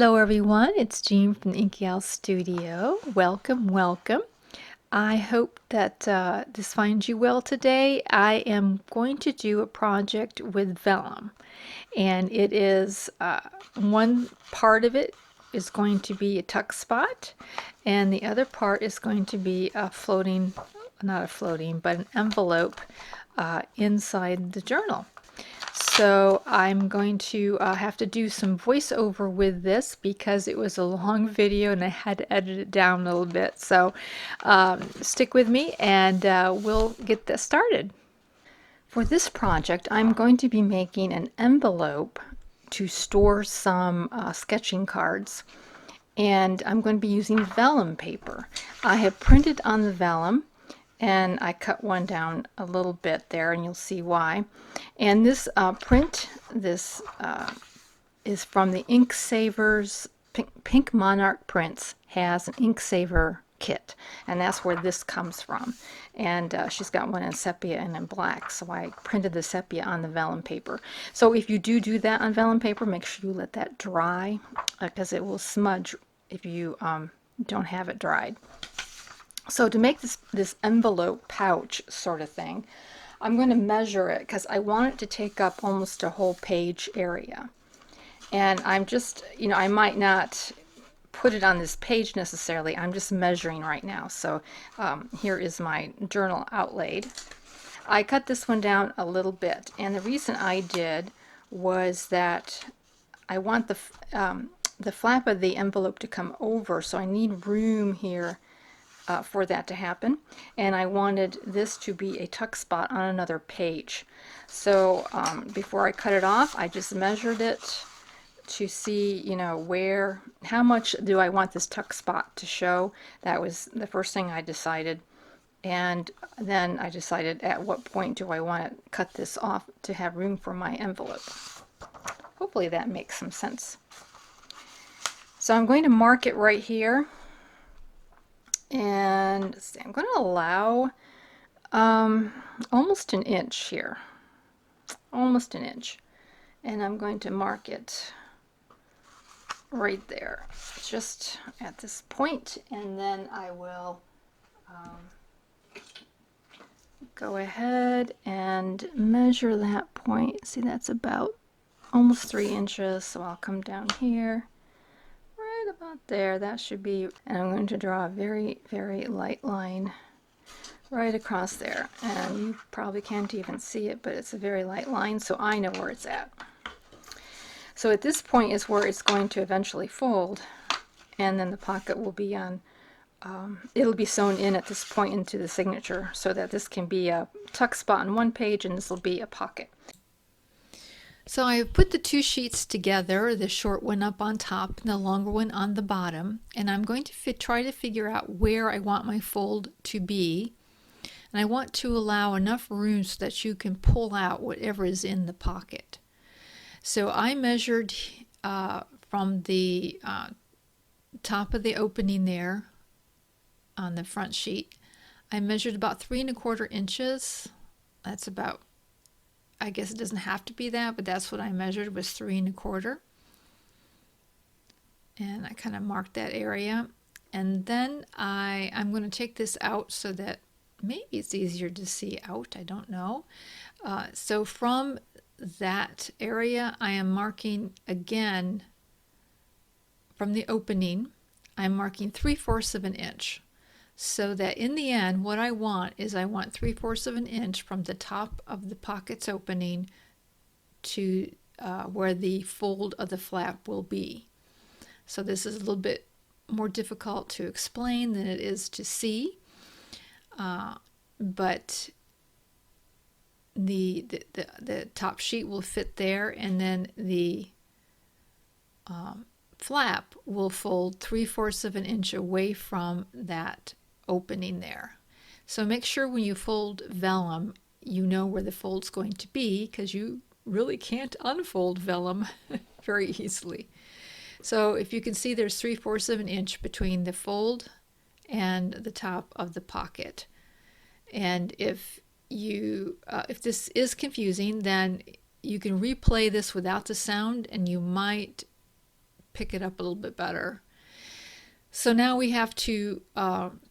Hello everyone, it's Jean from the Inky Studio. Welcome, welcome. I hope that this finds you well today. I am going to do a project with Vellum, and it is one part of it is going to be a tuck spot, and the other part is going to be a floating, not a floating, but an envelope inside the journal. So I'm going to have to do some voiceover with this because it was a long video and I had to edit it down a little bit. So stick with me and we'll get this started. For this project, I'm going to be making an envelope to store some sketching cards, and I'm going to be using vellum paper. I have printed on the vellum, and I cut one down a little bit there, and you'll see why. And this print, this is from the Ink Savers. Pink Monarch Prints has an ink saver kit, and that's where this comes from. And she's got one in sepia and in black, so I printed the sepia on the vellum paper. So if you do that on vellum paper, make sure you let that dry because it will smudge if you don't have it dried. So to make this envelope pouch sort of thing, I'm going to measure it because I want it to take up almost a whole page area. And I'm just, I might not put it on this page necessarily. I'm just measuring right now. So here is my journal outlaid. I cut this one down a little bit, and the reason I did was that I want the flap of the envelope to come over, so I need room here for that to happen, and I wanted this to be a tuck spot on another page. So before I cut it off, I just measured it to see, how much do I want this tuck spot to show. That was the first thing I decided, and then I decided at what point do I want to cut this off to have room for my envelope. Hopefully that makes some sense. So I'm going to mark it right here. And I'm going to allow almost an inch here, almost an inch, and I'm going to mark it right there, just at this point, and then I will go ahead and measure that point. See, that's about almost 3 inches, so I'll come down here. About there, that should be, and I'm going to draw a very, very light line right across there, and you probably can't even see it, but it's a very light line, so I know where it's at. So at this point is where it's going to eventually fold, and then the pocket will be on, it'll be sewn in at this point into the signature, so that this can be a tuck spot on one page and this will be a pocket. So I put the two sheets together, the short one up on top and the longer one on the bottom, and I'm going to try to figure out where I want my fold to be, and I want to allow enough room so that you can pull out whatever is in the pocket. So I measured from the top of the opening there on the front sheet, I measured about 3 1/4 inches. That's about, I guess it doesn't have to be that, but that's what I measured, was 3 1/4. And I kind of marked that area. And then I'm going to take this out so that maybe it's easier to see out. I don't know. So from that area, I am marking again from the opening. I'm marking 3/4 of an inch. So that in the end, what I want is I want 3/4 of an inch from the top of the pocket's opening to where the fold of the flap will be. So this is a little bit more difficult to explain than it is to see, but the top sheet will fit there, and then the flap will fold 3/4 of an inch away from that opening there. So make sure when you fold vellum, you know where the fold's going to be, because you really can't unfold vellum very easily. So if you can see, there's 3/4 of an inch between the fold and the top of the pocket. And if this is confusing, then you can replay this without the sound, and you might pick it up a little bit better. So now we have to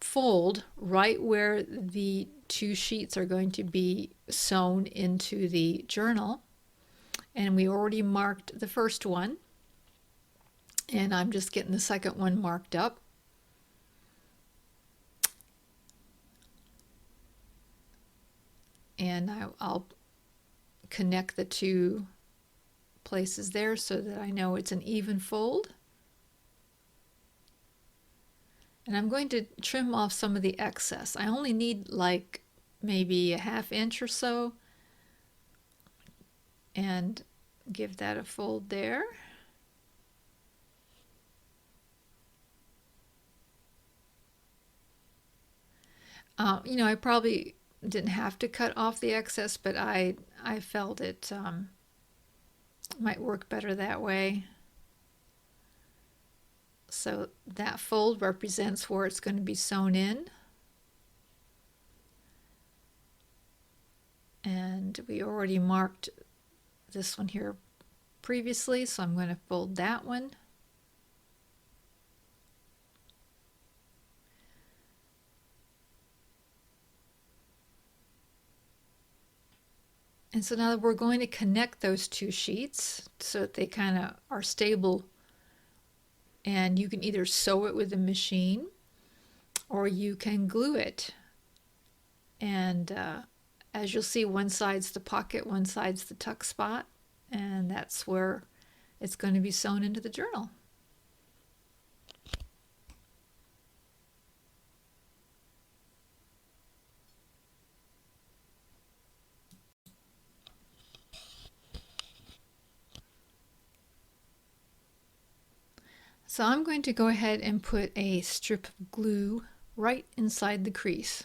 fold right where the two sheets are going to be sewn into the journal. And we already marked the first one. And I'm just getting the second one marked up. And I'll connect the two places there so that I know it's an even fold. And I'm going to trim off some of the excess. I only need like maybe a ½ inch or so, and give that a fold there. You know, I probably didn't have to cut off the excess, but I felt it might work better that way. So that fold represents where it's going to be sewn in. And we already marked this one here previously, so I'm going to fold that one. And so now we're going to connect those two sheets so that they kind of are stable. And you can either sew it with a machine or you can glue it. And as you'll see, one side's the pocket, one side's the tuck spot, and that's where it's going to be sewn into the journal. So I'm going to go ahead and put a strip of glue right inside the crease.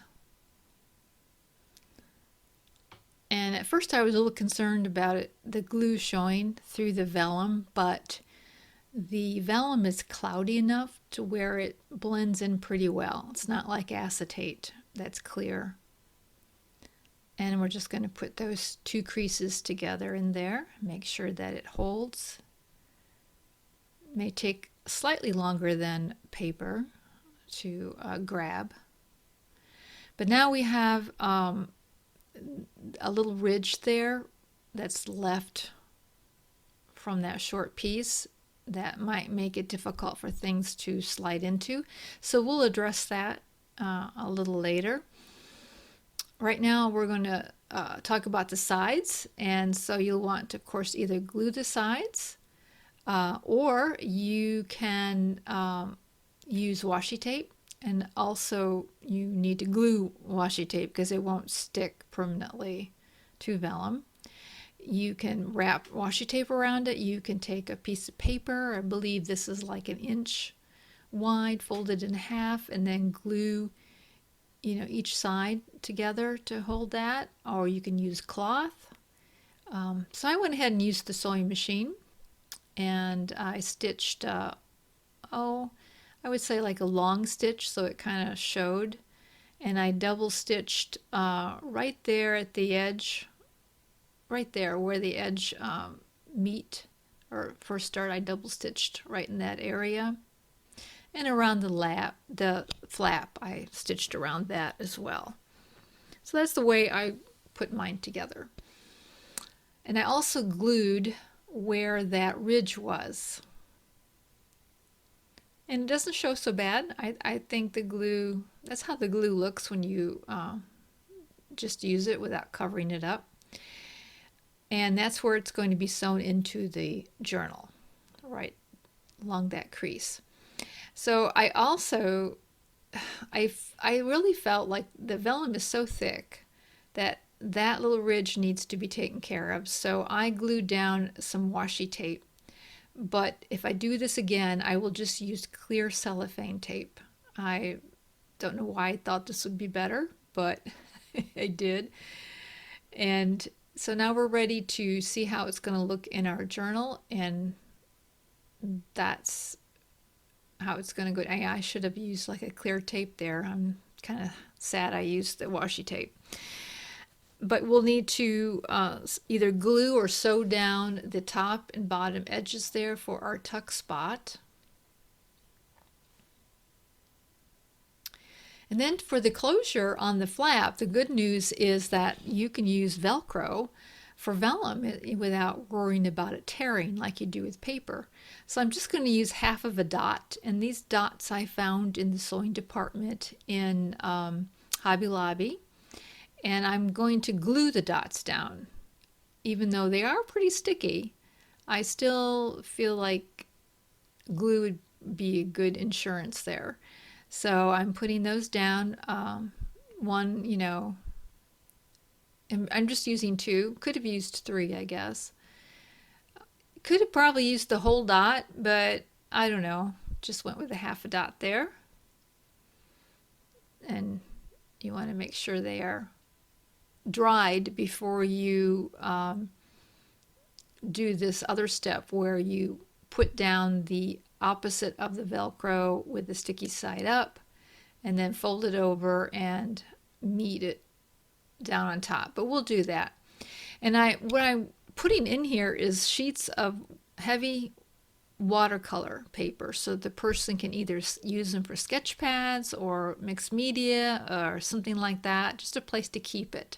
And at first I was a little concerned about it, the glue showing through the vellum, but the vellum is cloudy enough to where it blends in pretty well. It's not like acetate that's clear. And we're just going to put those two creases together in there, make sure that it holds. It may take slightly longer than paper to grab. But now we have a little ridge there that's left from that short piece that might make it difficult for things to slide into. So we'll address that a little later. Right now we're going to talk about the sides, and so you'll want to, of course, either glue the sides or you can use washi tape, and also you need to glue washi tape because it won't stick permanently to vellum. You can wrap washi tape around it. You can take a piece of paper, I believe this is like 1 inch wide, folded in half, and then glue, you know, each side together to hold that, or you can use cloth. So I went ahead and used the sewing machine, and I stitched, I would say like a long stitch, so it kind of showed, and I double stitched right there at the edge, right there where the edge meet or first start. I double stitched right in that area, and around the flap I stitched around that as well. So that's the way I put mine together. And I also glued where that ridge was, and it doesn't show so bad. I think the glue, that's how the glue looks when you just use it without covering it up. And that's where it's going to be sewn into the journal, right along that crease. So I also, I really felt like the vellum is so thick that that little ridge needs to be taken care of. So I glued down some washi tape. But if I do this again, I will just use clear cellophane tape. I don't know why I thought this would be better, but I did. And so now we're ready to see how it's going to look in our journal, and that's how it's going to go. I should have used like a clear tape there. I'm kind of sad I used the washi tape. but we'll need to either glue or sew down the top and bottom edges there for our tuck spot. And then for the closure on the flap, the good news is that you can use Velcro for vellum without worrying about it tearing like you do with paper. So I'm just going to use half of a dot, and these dots I found in the sewing department in Hobby Lobby, and I'm going to glue the dots down. Even though they are pretty sticky, I still feel like glue would be a good insurance there. So I'm putting those down, one, you know, and I'm just using 2. Could have used 3, I guess. Could have probably used the whole dot, but I don't know. Just went with a half a dot there. And you want to make sure they are dried before you do this other step where you put down the opposite of the Velcro with the sticky side up, and then fold it over and meet it down on top. But we'll do that. And what I'm putting in here is sheets of heavy watercolor paper, so the person can either use them for sketch pads or mixed media or something like that, just a place to keep it.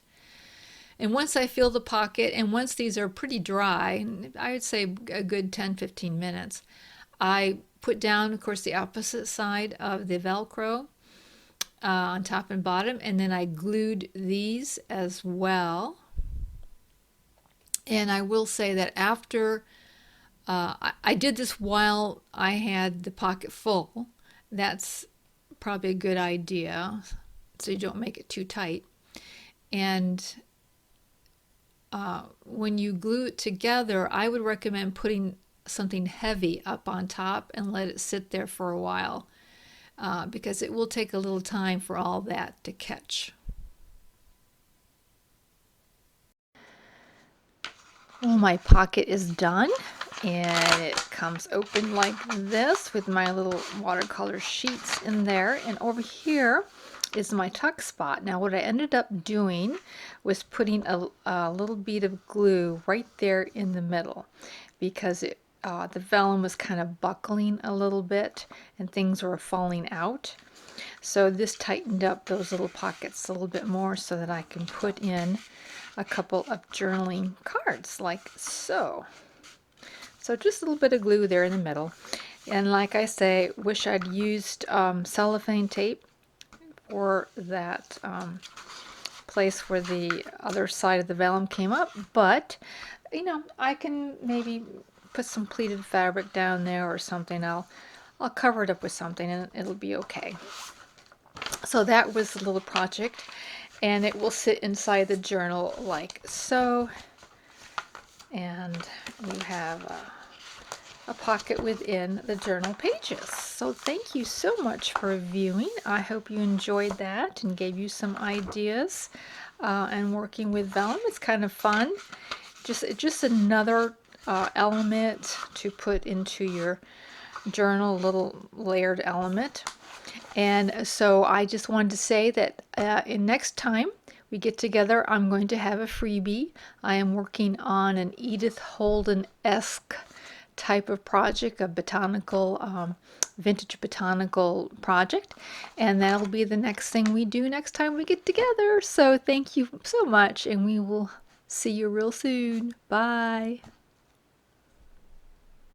And once I fill the pocket, and once these are pretty dry, I would say a good 10-15 minutes, I put down, of course, the opposite side of the Velcro on top and bottom, and then I glued these as well. And I will say that after I did this while I had the pocket full. That's probably a good idea, so you don't make it too tight. And when you glue it together, I would recommend putting something heavy up on top and let it sit there for a while, because it will take a little time for all that to catch. Well, my pocket is done, and it comes open like this with my little watercolor sheets in there. And over here is my tuck spot. Now what I ended up doing was putting a little bead of glue right there in the middle, because the vellum was kind of buckling a little bit and things were falling out. So this tightened up those little pockets a little bit more so that I can put in a couple of journaling cards like so. So just a little bit of glue there in the middle. And like I say, wish I'd used cellophane tape for that place where the other side of the vellum came up. But, you know, I can maybe put some pleated fabric down there or something. I'll cover it up with something and it'll be okay. So that was the little project, and it will sit inside the journal like so. And you have a pocket within the journal pages. So thank you so much for viewing. I hope you enjoyed that and gave you some ideas. And working with vellum, it's kind of fun. Just another element to put into your journal, a little layered element. And so I just wanted to say that next time we get together, I'm going to have a freebie. I am working on an Edith Holden-esque type of project, a botanical, vintage botanical project, and that'll be the next thing we do next time we get together. So thank you so much, and we will see you real soon. Bye.